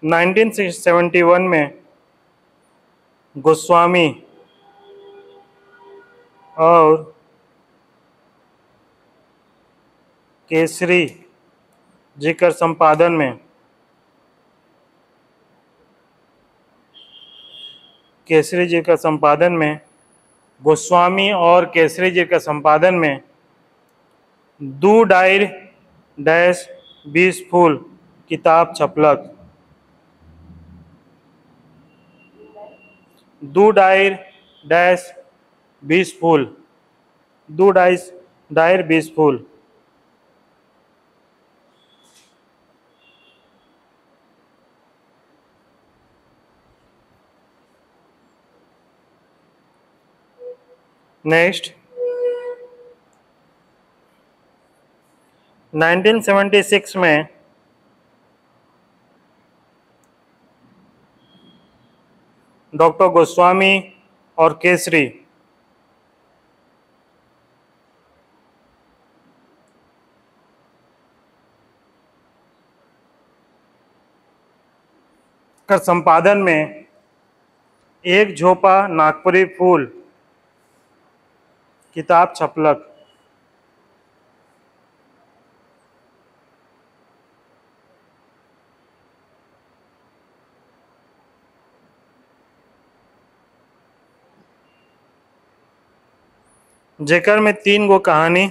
1971 में गोस्वामी और केसरी जी के संपादन में गोस्वामी और केसरी जी के संपादन में दू डायर डैश 20 फूल किताब छपलक। दू डायर डैश 20 फूल, दू डायर 20 फूल। नेक्स्ट 1976 में डॉक्टर गोस्वामी और केसरी का संपादन में एक झोपा नागपुरी फूल किताब छपलक। जेकर में 3 गो कहानी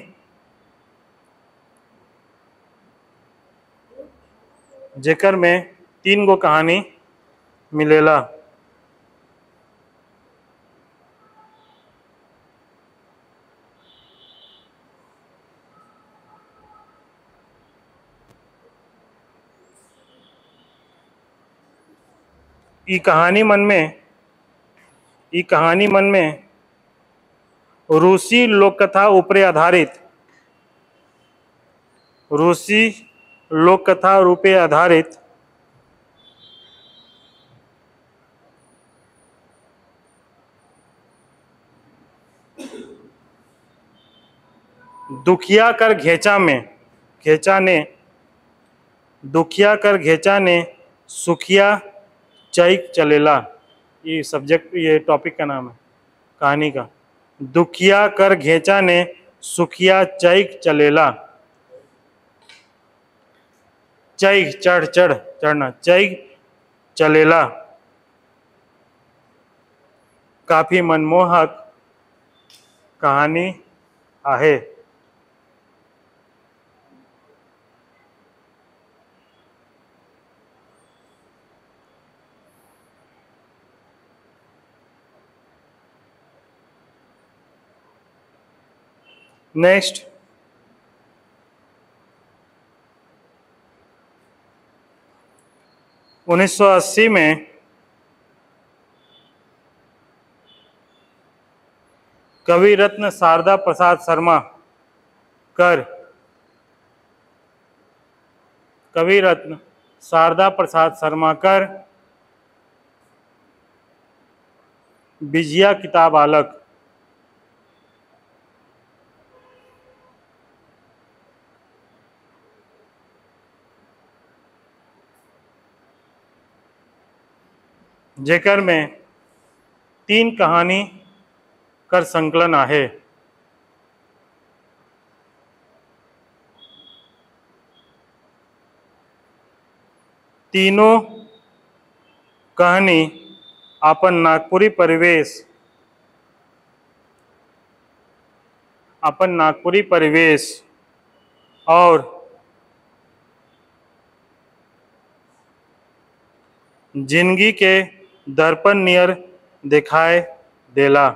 मिलेला। ई कहानी मन में रूसी लोककथा ऊपर आधारित दुखिया कर घेचा ने सुखिया चैक चलेला। ये टॉपिक का नाम है कहानी का। दुखिया कर घेचा ने सुखिया चैक चलेला। चैक चढ़ना, चैक चलेला। काफी मनमोहक कहानी आहे। नेक्स्ट 1980 में कवि रत्न शारदा प्रसाद शर्मा कर बिजिया किताब आलक। जेकर में 3 कहानी कर संकलन आहे। तीनों कहानी अपन नागपुरी परिवेश और जिंदगी के दर्पण नियर दिखाए देला।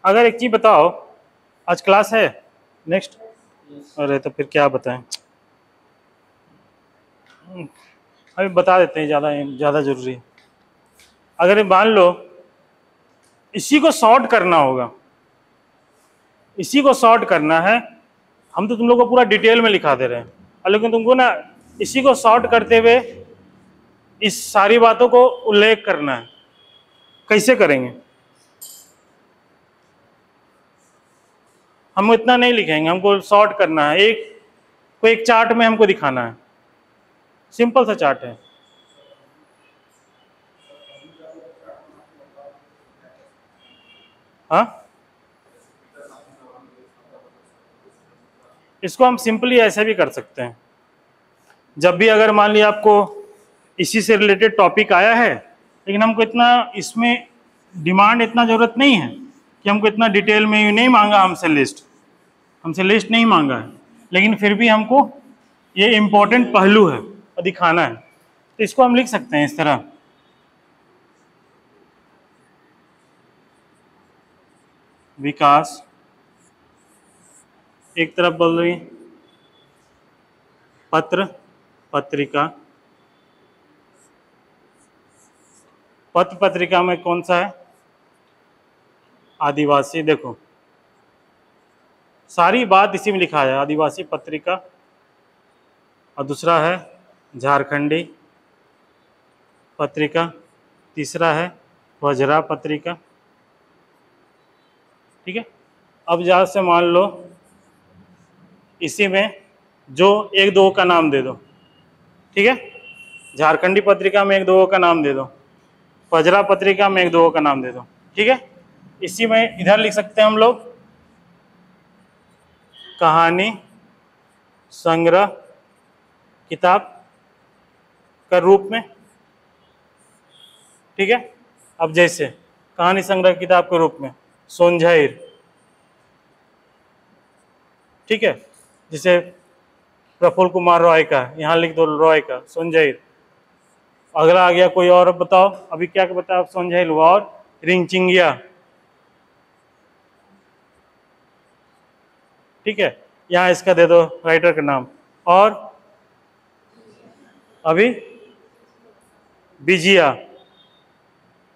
अगर एक चीज बताओ, आज क्लास है नेक्स्ट? अरे तो फिर क्या बताएं, अभी बता देते हैं, ज़्यादा जरूरी है। अगर मान लो इसी को सॉर्ट करना होगा, इसी को सॉर्ट करना है, हम तो तुम लोग को पूरा डिटेल में लिखा दे रहे हैं, लेकिन तुमको ना इसी को सॉर्ट करते हुए इस सारी बातों को उल्लेख करना है। कैसे करेंगे? हम इतना नहीं लिखेंगे, हमको शॉर्ट करना है। कोई एक चार्ट में हमको दिखाना है, सिंपल सा चार्ट है। हाँ, इसको हम सिंपली ऐसे भी कर सकते हैं। जब भी अगर मान लिया आपको इसी से रिलेटेड टॉपिक आया है, लेकिन हमको इतना इसमें डिमांड इतना ज़रूरत नहीं है कि हमको इतना डिटेल में नहीं मांगा हमसे लिस्ट नहीं मांगा है, लेकिन फिर भी हमको ये इम्पोर्टेंट पहलू है और दिखाना है, तो इसको हम लिख सकते हैं इस तरह। विकास एक तरफ बोल रही, पत्र पत्रिका, पत्र पत्रिका में कौन सा है? आदिवासी। देखो सारी बात इसी में लिखा है, आदिवासी पत्रिका। और दूसरा है झारखंडी पत्रिका, तीसरा है वज्रा पत्रिका। ठीक है, अब जहाँ से मान लो इसी में जो एक दो का नाम दे दो। ठीक है, झारखंडी पत्रिका में एक दो का नाम दे दो, वज्रा पत्रिका में एक दो का नाम दे दो। ठीक है, इसी में इधर लिख सकते हैं हम लोग कहानी संग्रह किताब का रूप में। ठीक है, अब जैसे कहानी संग्रह किताब के रूप में सोनझैर। ठीक है, जैसे प्रफुल्ल कुमार रॉय का, यहाँ लिख दो रॉय का, सोनझैर। अगला आ गया कोई और, बताओ अभी क्या बताया? सोनझैर हुआ, और रिंगचिंगिया। ठीक है, यहाँ इसका दे दो राइटर का नाम। और अभी बिजिया,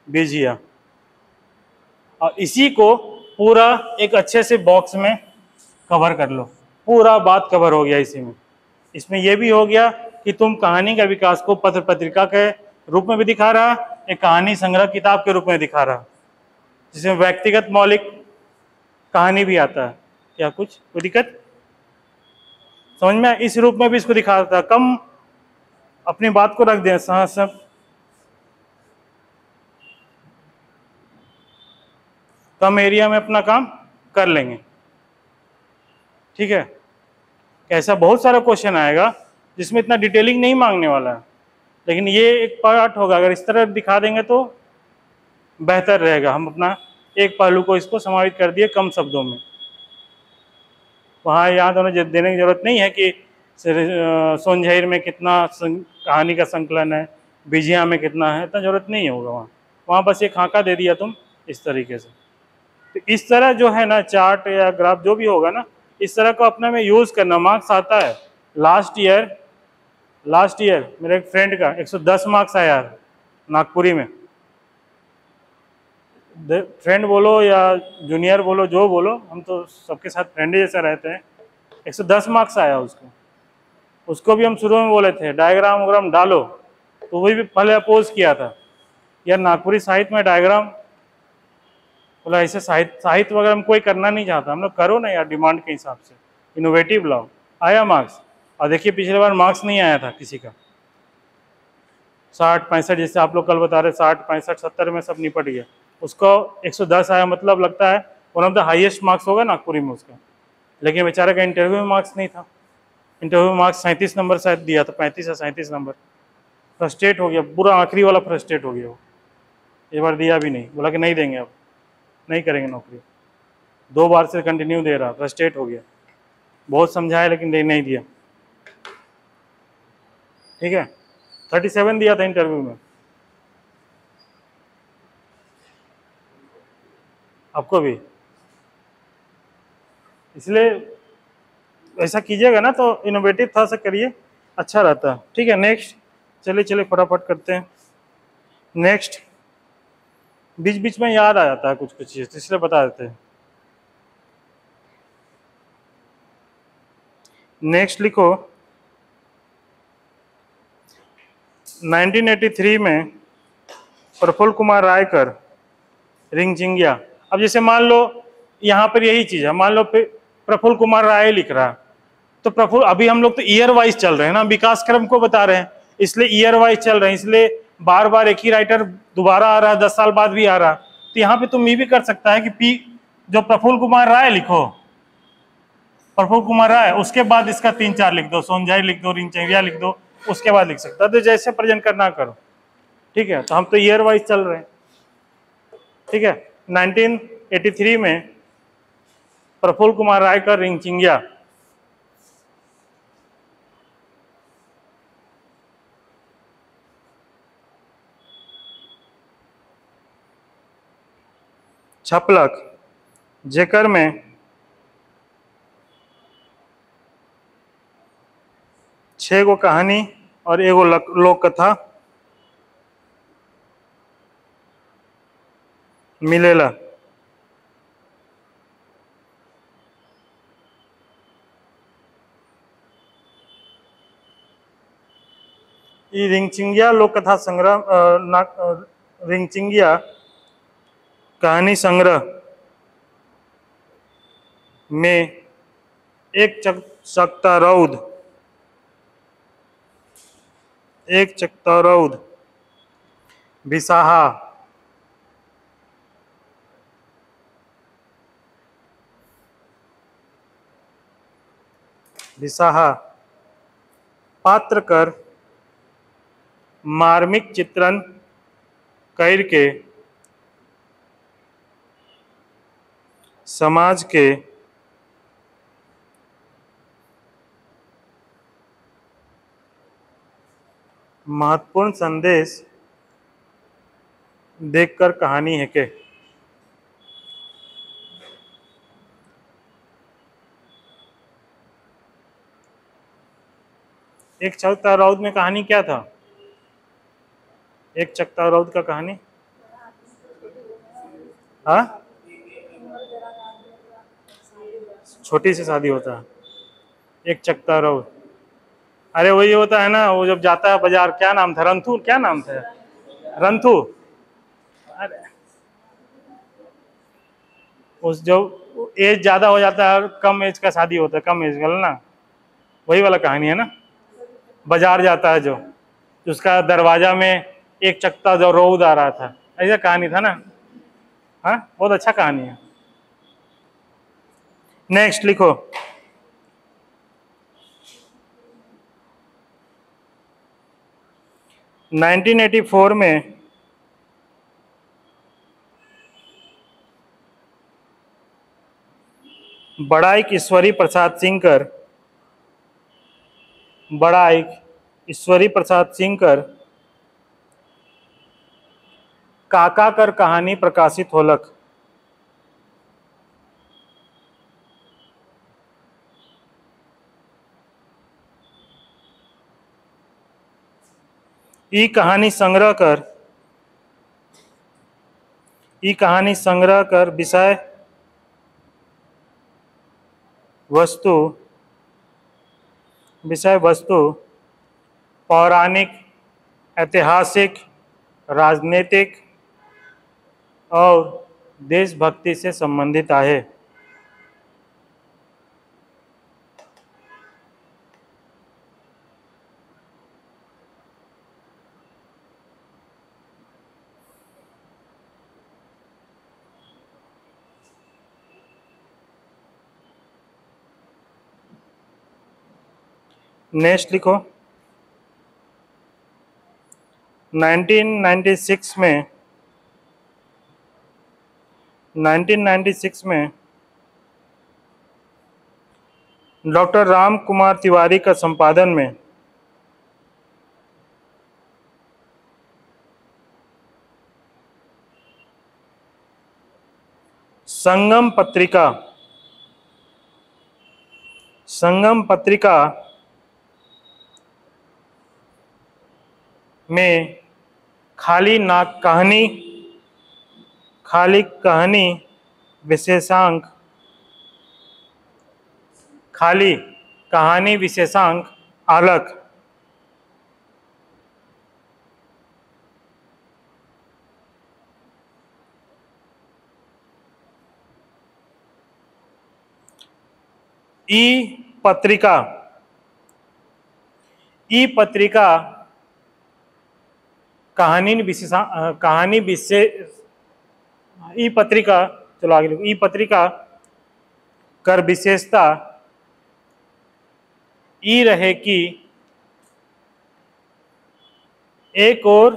बिजिया। और इसी को पूरा एक अच्छे से बॉक्स में कवर कर लो, पूरा बात कवर हो गया इसी में। इसमें यह भी हो गया कि तुम कहानी का विकास को पत्र पत्रिका के रूप में भी दिखा रहा, एक कहानी संग्रह किताब के रूप में दिखा रहा, जिसमें व्यक्तिगत मौलिक कहानी भी आता है। क्या कुछ कोई दिक्कत समझ में? इस रूप में भी इसको दिखाता, कम अपनी बात को रख दें सब कम एरिया में अपना काम कर लेंगे। ठीक है, ऐसा बहुत सारा क्वेश्चन आएगा जिसमें इतना डिटेलिंग नहीं मांगने वाला है, लेकिन ये एक पार्ट होगा। अगर इस तरह दिखा देंगे तो बेहतर रहेगा। हम अपना एक पहलू को इसको समाहित कर दिए कम शब्दों में। वहाँ यहाँ दोनों देने की जरूरत नहीं है कि सोनझैर में कितना कहानी का संकलन है, बिजिया में कितना है, इतना जरूरत नहीं होगा वहाँ। वहाँ बस एक खाका दे दिया तुम इस तरीके से। तो इस तरह जो है ना, चार्ट या ग्राफ जो भी होगा ना, इस तरह को अपने में यूज़ करना। मार्क्स आता है लास्ट ईयर मेरे एक फ्रेंड का 110 मार्क्स आया है नागपुरी में। फ्रेंड बोलो या जूनियर बोलो, जो बोलो, हम तो सबके साथ फ्रेंड जैसा रहते हैं। 110 मार्क्स आया उसको भी हम शुरू में बोले थे डायग्राम वग्राम डालो, तो वही भी पहले अपोज किया था यार नागपुरी साहित्य में डायग्राम, बोला ऐसे साहित्य वगैरह में कोई करना नहीं चाहता। हम लोग करो ना यार, डिमांड के हिसाब से इनोवेटिव लाओ। आया मार्क्स, और देखिए पिछले बार मार्क्स नहीं आया था किसी का। 60 65 जैसे आप लोग कल बता रहे, 60 65 70 में सब निपट गया। उसको 110 आया, मतलब लगता है one of the highest marks होगा नागपुरी में उसका। लेकिन बेचारे का इंटरव्यू में मार्क्स नहीं था, इंटरव्यू में मार्क्स 37 नंबर शायद दिया था, 35 या 37 नंबर। फ्रस्ट्रेट हो गया, पूरा आखिरी वाला फ्रस्ट्रेट हो गया वो। एक बार दिया भी नहीं, बोला कि नहीं देंगे, अब नहीं करेंगे नौकरी। 2 बार से कंटिन्यू दे रहा, फ्रस्ट्रेट हो गया। बहुत समझाया लेकिन नहीं दिया। ठीक है, 37 दिया था इंटरव्यू में। आपको भी इसलिए ऐसा कीजिएगा ना तो इनोवेटिव था सा करिए, अच्छा रहता है। ठीक है, नेक्स्ट चलिए फटाफट करते हैं। नेक्स्ट बीच बीच में याद आ जाता है कुछ चीज़, इसलिए बता देते हैं। नेक्स्ट लिखो 1983 में प्रफुल्ल कुमार रायकर रिंगचिंगिया। अब जैसे मान लो यहाँ पर यही चीज है, मान लो प्रफुल्ल कुमार राय लिख रहा है, तो प्रफुल्ल, अभी हम लोग तो ईयर वाइज चल रहे हैं ना, विकास क्रम को बता रहे हैं, इसलिए ईयर वाइज चल रहे हैं, इसलिए बार बार एक ही राइटर दोबारा आ रहा है, 10 साल बाद भी आ रहा है। तो यहाँ पे तुम ये भी कर सकता है कि पी जो प्रफुल्ल कुमार राय लिखो, प्रफुल्ल कुमार राय, उसके बाद इसका 3-4 लिख दो, सोनजाई लिख दो, रिंगचिंगिया लिख दो, उसके बाद लिख सकता है। तो जैसे प्रेजेंट करना करो, ठीक है। तो हम तो ईयर वाइज चल रहे हैं, ठीक है। 1983 में प्रफुल्ल कुमार राय का रिंगचिंगिया। छपलक, जेकर में 6 गो कहानी और एगो लोक कथा मिलेला। ई रिंगचिंगिया लोक कथा संग्रह, रिंगचिंगिया कहानी संग्रह में एक चकता रौद, बिसाहा, पात्र कर मार्मिक चित्रण करके समाज के महत्वपूर्ण संदेश देखकर कहानी है के। एक चकता रौद में कहानी क्या था? एक चकता रौद का कहानी, हाँ, छोटी सी शादी होता है, एक चकता रौद। अरे वही होता है ना, वो जब जाता है बाजार, क्या नाम था, रंथू, क्या नाम था, रंथू। अरे उस जो एज ज्यादा हो जाता है, कम एज का शादी होता है, कम एज वाला ना, वही वाला कहानी है ना। बाजार जाता है जो, उसका दरवाजा में एक चकता जो रौद आ रहा था, ऐसा कहानी था ना। हाँ, बहुत अच्छा कहानी है। नेक्स्ट लिखो। नाइनटीन 1984 में बड़ाइक ईश्वरी प्रसाद सिंहकर काका कर कहानी प्रकाशित होलक। ई कहानी संग्रह कर विषय वस्तु पौराणिक, ऐतिहासिक, राजनीतिक और देशभक्ति से संबंधित आहे। नेक्स्ट लिखो। 1996 में डॉक्टर राम कुमार तिवारी का संपादन में संगम पत्रिका में खाली कहानी विशेषांक आलक ई पत्रिका, ई पत्रिका कहानी विशेष, ई पत्रिका, चलो आगे लिखो, ई पत्रिका कर विशेषता ई रहे कि एक और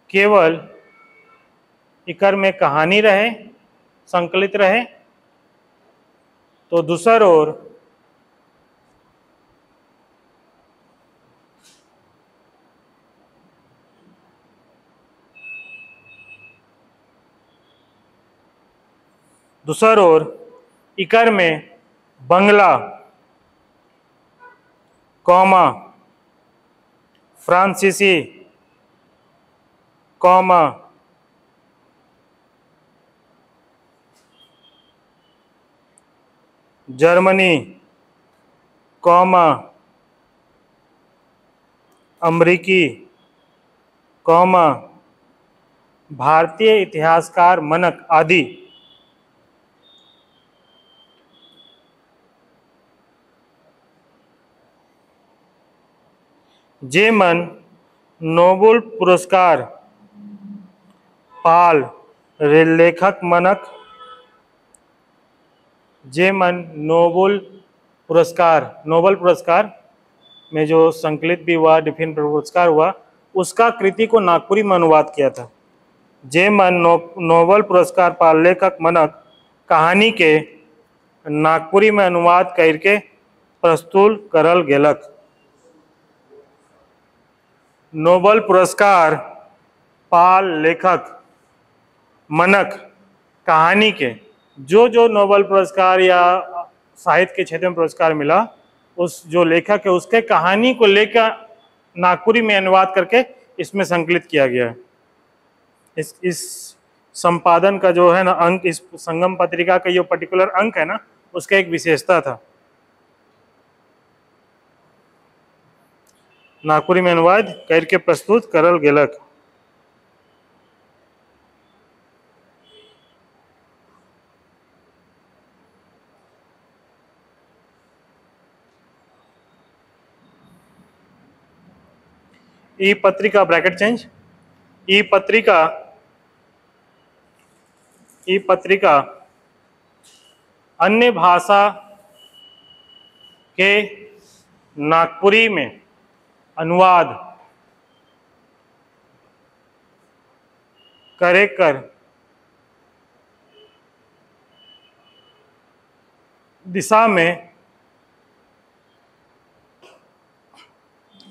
केवल इकर में कहानी रहे, संकलित रहे, तो दूसर ओर इकर में बंगला, कॉमा फ्रांसीसी, कॉमा जर्मनी, कॉमा अमरीकी, कॉमा भारतीय इतिहासकार मनक आदि जे मन नोबेल पुरस्कार पाल लेखक मनक, जे मन नोबेल पुरस्कार में जो संकलित भी हुआ, डिफिन पुरस्कार हुआ, उसका कृति को नागपुरी में अनुवाद किया था। जे मन नोबेल पुरस्कार पाल लेखक मनक कहानी के नागपुरी में अनुवाद करके प्रस्तुत करल गेलक। नोबेल पुरस्कार पाल लेखक मनक कहानी के, जो नोबेल पुरस्कार या साहित्य के क्षेत्र में पुरस्कार मिला, उस जो लेखक है उसके कहानी को लेकर नागपुरी में अनुवाद करके इसमें संकलित किया गया है। इस संपादन का जो है ना अंक, इस संगम पत्रिका का जो पर्टिकुलर अंक है ना, उसका एक विशेषता था। नागपुरी में अनुवाद करके प्रस्तुत करल गेलक। ई पत्रिका ब्रैकेट चेंज, ई पत्रिका अन्य भाषा के नागपुरी में अनुवाद करे कर दिशा में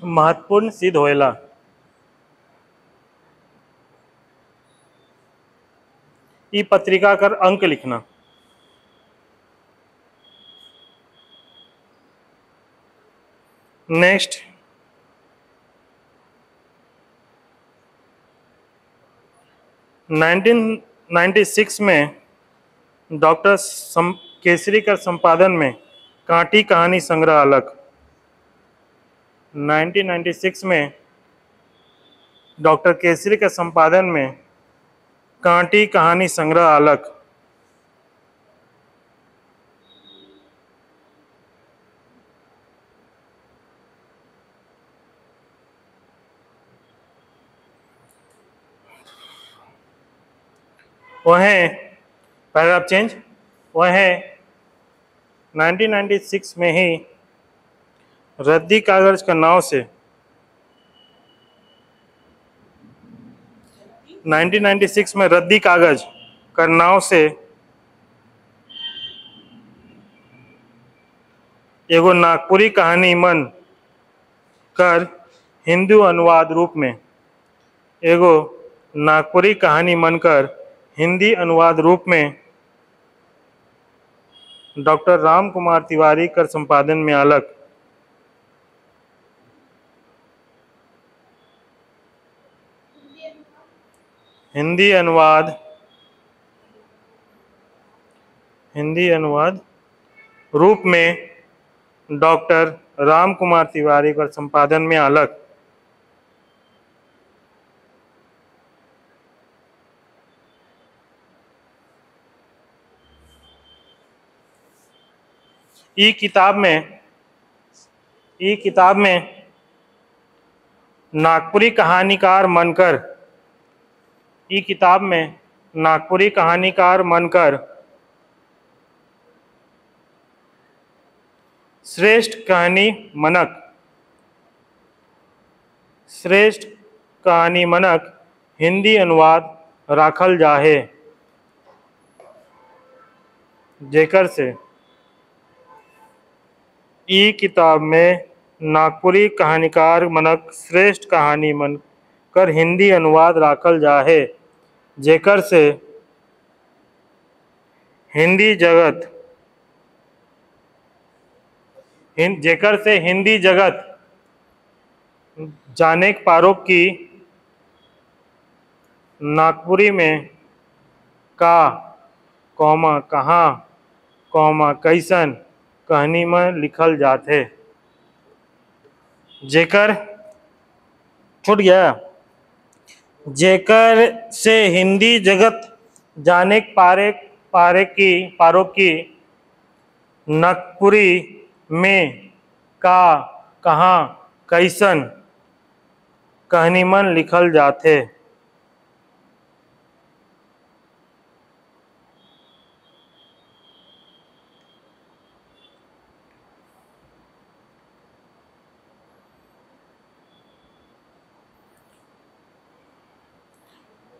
महत्वपूर्ण सिद्ध होएला। ई पत्रिका कर अंक लिखना। नेक्स्ट, नाइनटीन 96 में डॉक्टर केसरी का संपादन में कांटी कहानी संग्रह अलग। 1996 में डॉक्टर केसरी के संपादन में कांटी कहानी संग्रह अलग। वह पैराग्राफ चेंज, वह 1996 में ही रद्दी कागज का नाव से 1996 में रद्दी कागज का नाव से एगो नागपुरी कहानी मन कर हिंदी अनुवाद रूप में, एगो नागपुरी कहानी मनकर हिंदी अनुवाद रूप में डॉक्टर राम कुमार तिवारी कर संपादन में अलग। हिंदी अनुवाद रूप में डॉक्टर राम कुमार तिवारी कर संपादन में अलग। ई किताब में नागपुरी कहानीकार बनकर ई किताब में नागपुरी कहानीकार बनकर श्रेष्ठ कहानी मनक हिंदी अनुवाद राखल जाहे, जेकर से ई किताब में नागपुरी कहानीकार मनक श्रेष्ठ कहानी मनकर हिंदी अनुवाद राखल जाहे, जेकर से हिंदी जगत जानेक पारो की नागपुरी में का कौमा कहाँ कौमा कैसन कहानी में लिखल जाते, जेकर छूट गया, जेकर से हिंदी जगत जाने पारो की नागपुरी में का कहाँ कैसन कहानी में लिखल जाते।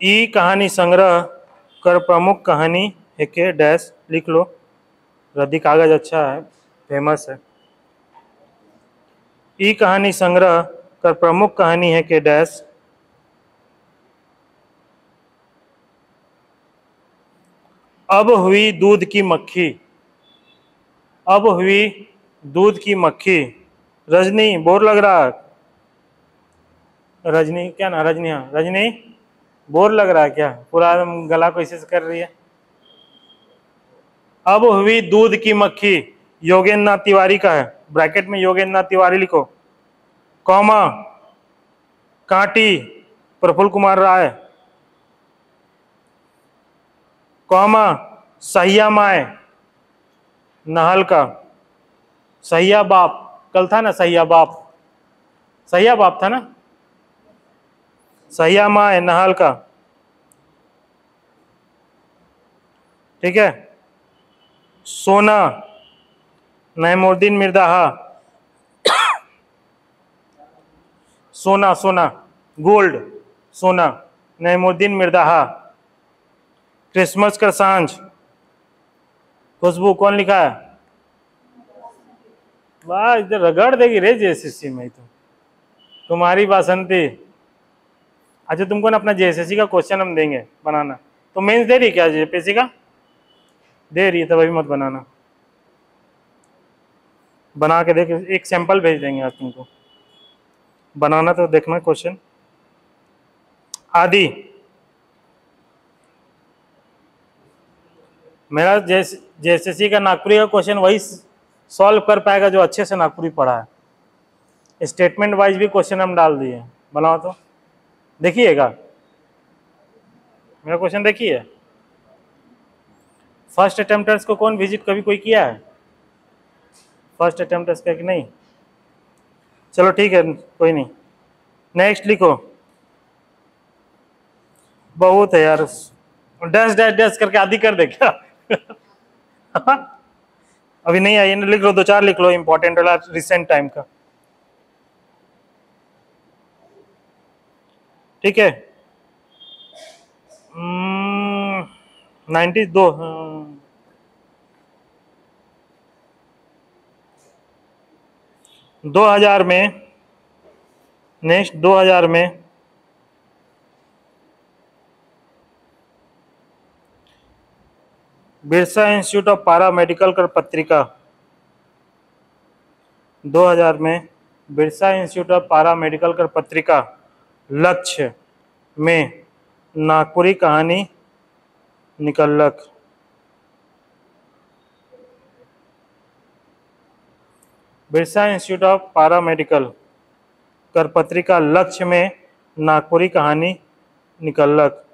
ई कहानी संग्रह कर प्रमुख कहानी है के डैश लिख लो, रद्दी कागज अच्छा है, फेमस है। ई कहानी संग्रह कर प्रमुख कहानी है के डैश अब हुई दूध की मक्खी, अब हुई दूध की मक्खी। रजनी बोर लग रहा है, रजनी क्या ना रजनी, हाँ रजनी बोर लग रहा है क्या, पूरा गला कैसे से कर रही है। अब हुई दूध की मक्खी योगेंद्र नाथ तिवारी का है, ब्रैकेट में योगेंद्र नाथ तिवारी लिखो, कॉमा कांटी प्रफुल्ल कुमार राय, कॉमा सहिया माए नहल का, सहिया बाप कल था ना, सहिया बाप था ना, सहिया माए नहल का, ठीक है। सोना नईमुद्दीन मिर्दाहा, सोना गोल्ड सोना नईमुद्दीन मिर्दाहा। क्रिसमस का सांझ खुशबू कौन लिखा है, वाह इधर रगड़ देगी रे जेएसएससी में तो तुम्हारी बासंती। अच्छा तुमको ना अपना जेएसएससी का क्वेश्चन हम देंगे बनाना, तो मेंस दे रही क्या जेपीएससी का, दे रही है तब अभी मत बनाना, बना के देख, एक सैंपल भेज देंगे आज तुमको, बनाना तो देखना क्वेश्चन। आदि मेरा जेएसएससी का नागपुरी का क्वेश्चन वही सॉल्व कर पाएगा जो अच्छे से नागपुरी पढ़ा है। स्टेटमेंट वाइज भी क्वेश्चन हम डाल दिए, बनाओ तो देखिएगा, मेरा क्वेश्चन देखिए। फर्स्ट अटेम्प्टर्स को कौन विजिट कभी कोई किया है, फर्स्ट अटेम्प्टर्स का कि नहीं, चलो ठीक है कोई नहीं। नेक्स्ट लिखो, बहुत है यार, डैश डैश डैश करके आदि कर दे क्या अभी नहीं आई, लिख लो, दो चार लिख लो इंपॉर्टेंट वाला रिसेंट टाइम का, ठीक है। 92 2000 में, नेक्स्ट 2000 में बिरसा इंस्टीट्यूट ऑफ पारा मेडिकल कर पत्रिका, 2000 में बिरसा इंस्टीट्यूट ऑफ पारा मेडिकल कर पत्रिका लक्ष्य में नागपुरी कहानी निकलक। बिरसा इंस्टीट्यूट ऑफ पारा मेडिकल कर पत्रिका लक्ष्य में नागपुरी कहानी निकलक।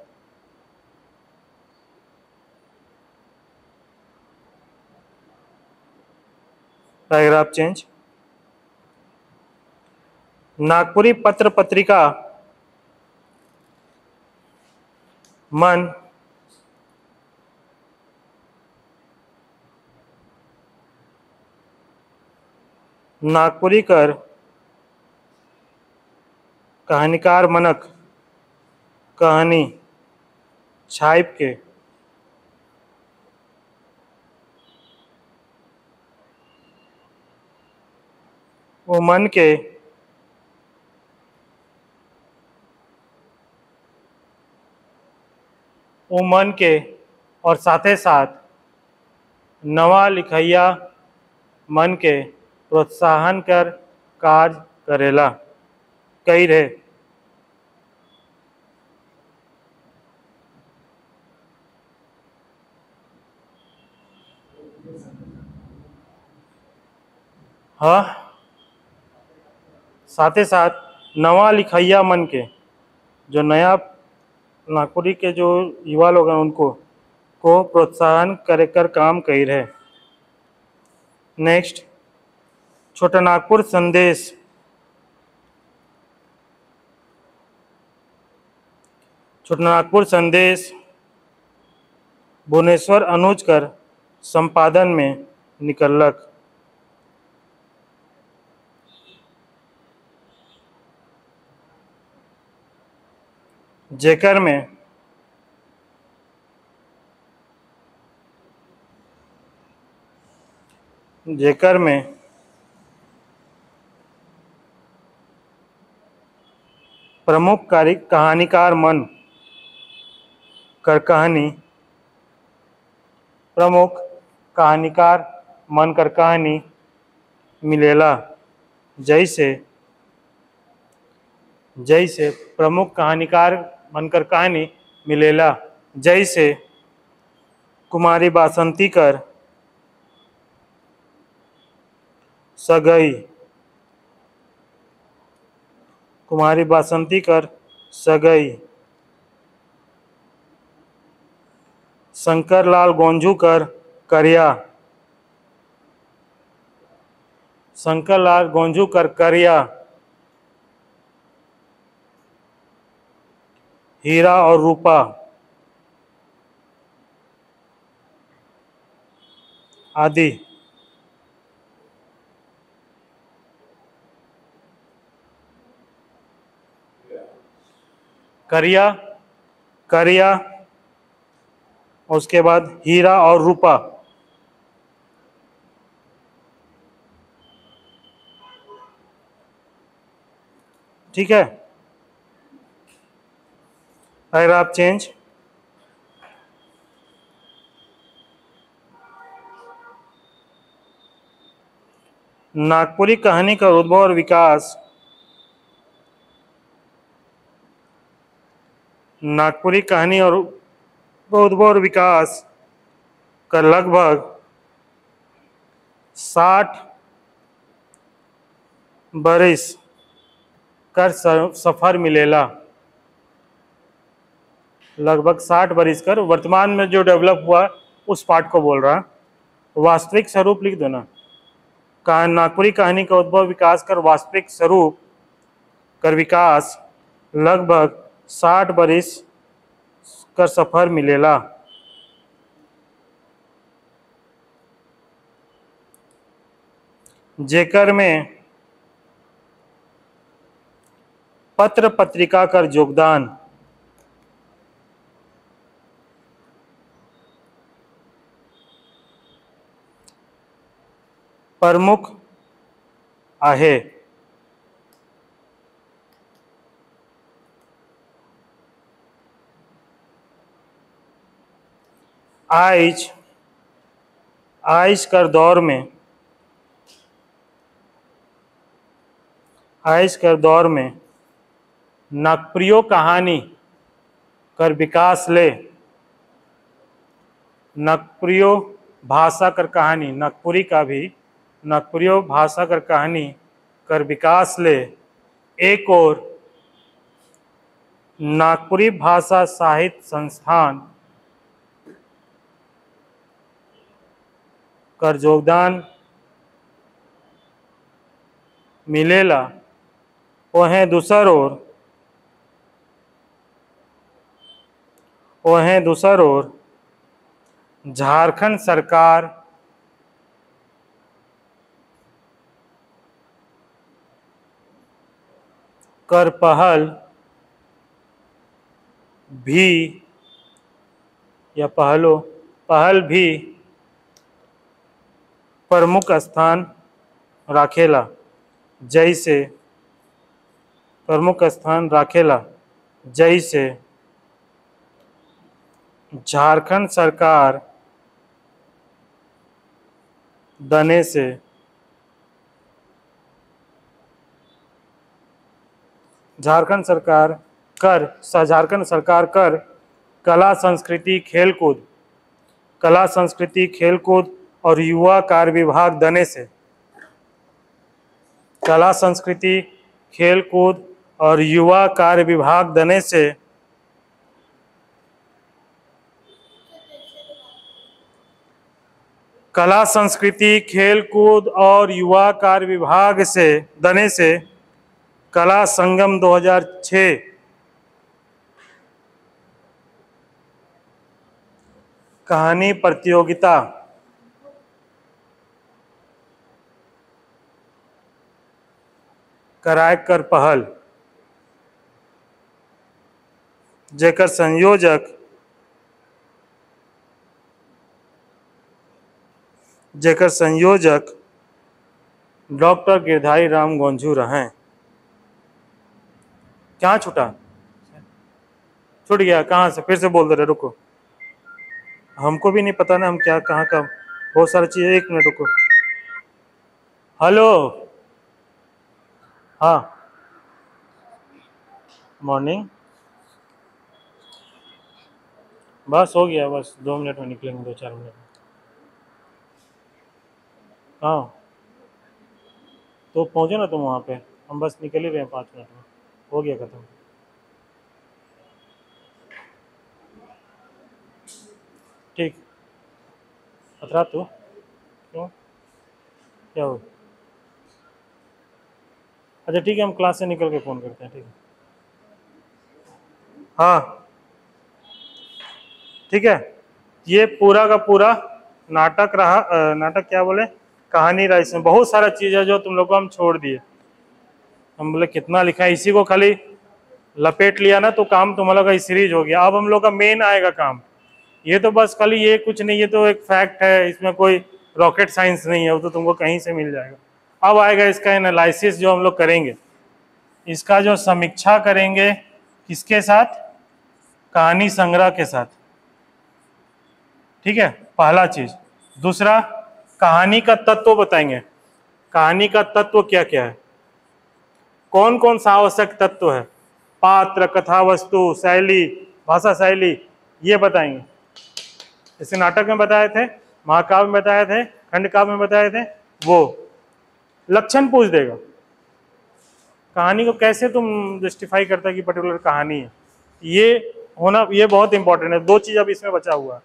Paragraph change. नागपुरी पत्र पत्रिका मन नागपुरी कर कहानीकार मनक कहानी छाप के वो मन के और साथे साथ नवा लिखैया मन के प्रोत्साहन कर कार्य करेला कई रहे। हाँ, साथ ही साथ नवा लिखैया मन के, जो नया नागपुरी के जो युवा लोग हैं उनको को प्रोत्साहन करे कर काम कर रहे। नेक्स्ट, छोटा नागपुर संदेश। छोटा नागपुर संदेश भुवनेश्वर अनुज कर संपादन में निकलक। जेकर में प्रमुख कहानीकार मन कर कहानी मिलेला। जैसे प्रमुख कहानीकार बनकर कहानी मिलेला, जैसे कुमारी बासंती कर सगई, कुमारी बासंती कर सगई, शंकरलाल गोंझू कर करिया, शंकरलाल गोंझू कर करिया, हीरा और रूपा आदि। करिया उसके बाद हीरा और रूपा। ठीक है, पैराग्राफ चेंज। नागपुरी कहानी का उद्भव और विकास। नागपुरी कहानी और उद्भव और विकास का लगभग 60 बरिस कर सफर मिलेला। लगभग 60 बरिस कर, वर्तमान में जो डेवलप हुआ उस पार्ट को बोल रहा। वास्तविक स्वरूप लिख दो ना, नागपुरी कहानी का उद्भव विकास कर वास्तविक स्वरूप कर विकास लगभग 60 बरिस कर सफर मिलेला। जेकर में पत्र पत्रिका कर योगदान प्रमुख आहे। आज कर दौर में नागपुरियों कहानी कर विकास ले, नागपुरियों भाषा कर कहानी, नागपुरी का भी नागपुरियों भाषा कर कहानी कर विकास ले, एक और नागपुरी भाषा साहित्य संस्थान कर योगदान मिलेला वहें दूसर ओर झारखंड सरकार कर पहल भी प्रमुख स्थान राखेला। जैसे झारखंड सरकार दने से झारखंड सरकार कर कला संस्कृति खेलकूद और युवा कार्य विभाग दने से कला संस्कृति खेलकूद और युवा कार्य विभाग दने से कला संस्कृति खेलकूद और युवा कार्य विभाग से दने से कला संगम 2006 कहानी प्रतियोगिता कराए कर पहल, जेकर संयोजक डॉक्टर गिरधारी राम गोंझू रहे। क्या छूट गया? कहाँ से? फिर से बोल दे रहे, रुको, हमको भी नहीं पता ना, हम क्या कहाँ का बहुत सारी चीजें। 1 मिनट रुको। हेलो, हाँ, मॉर्निंग। बस हो गया, बस 2 मिनट में निकलेंगे, 2-4 मिनट में। हाँ, तो पहुँचे ना तुम वहाँ पे? हम बस निकल ही रहे हैं, 5 मिनट में हो गया खत्म। ठीक, अतरा तू क्यों, क्या हो? अच्छा ठीक है, हम क्लास से निकल के फ़ोन करते हैं, ठीक है? हाँ ठीक है, ये पूरा का पूरा नाटक रहा। नाटक क्या बोले, कहानी रहा। इसमें बहुत सारा चीज़ है जो तुम लोग को हम छोड़ दिए। हम बोले कितना लिखा है, इसी को खाली लपेट लिया ना तो काम तुम लोग का सीरीज हो गया। अब हम लोग का मेन आएगा काम। ये तो बस खाली ये कुछ नहीं, ये तो एक फैक्ट है, इसमें कोई रॉकेट साइंस नहीं है, वो तो तुमको कहीं से मिल जाएगा। अब आएगा इसका एनालिसिस जो हम लोग करेंगे, इसका जो समीक्षा करेंगे किसके साथ? कहानी संग्रह के साथ, ठीक है, पहला चीज। दूसरा, कहानी का तत्व बताएंगे। कहानी का तत्व क्या क्या है, कौन कौन सा आवश्यक तत्व है, पात्र, कथा वस्तु, शैली, भाषा शैली, ये बताएंगे। जैसे नाटक में बताए थे, महाकाव्य में बताए थे, खंड काव्य में बताए थे, वो लक्षण पूछ देगा। कहानी को कैसे तुम जस्टिफाई करता है कि पर्टिकुलर कहानी है, ये होना, ये बहुत इंपॉर्टेंट है। 2 चीज अब इसमें बचा हुआ है,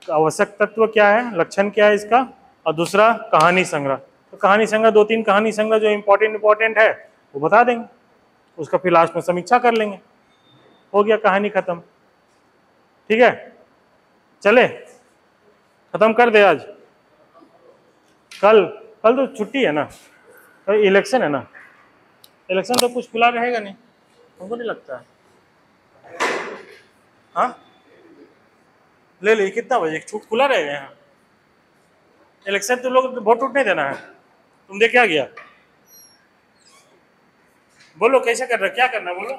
आवश्यक तत्व क्या है, लक्षण क्या है इसका, और दूसरा कहानी संग्रह। तो कहानी संग्रह 2-3 कहानी संग्रह जो इंपॉर्टेंट है वो बता देंगे, उसका फिर लास्ट में समीक्षा कर लेंगे, हो गया, कहानी खत्म। ठीक है, चले, खत्म कर दे आज। कल तो छुट्टी है ना, तो इलेक्शन है ना, इलेक्शन तो कुछ खुला रहेगा नहीं, हमको नहीं लगता है। हाँ, ले ले, कितना बजे छूट खुला रहेगा यहाँ? इलेक्शन तो लोग वोट नहीं देना है, तुम दे क्या गया? बोलो कैसे कर रहे, क्या करना, बोलो।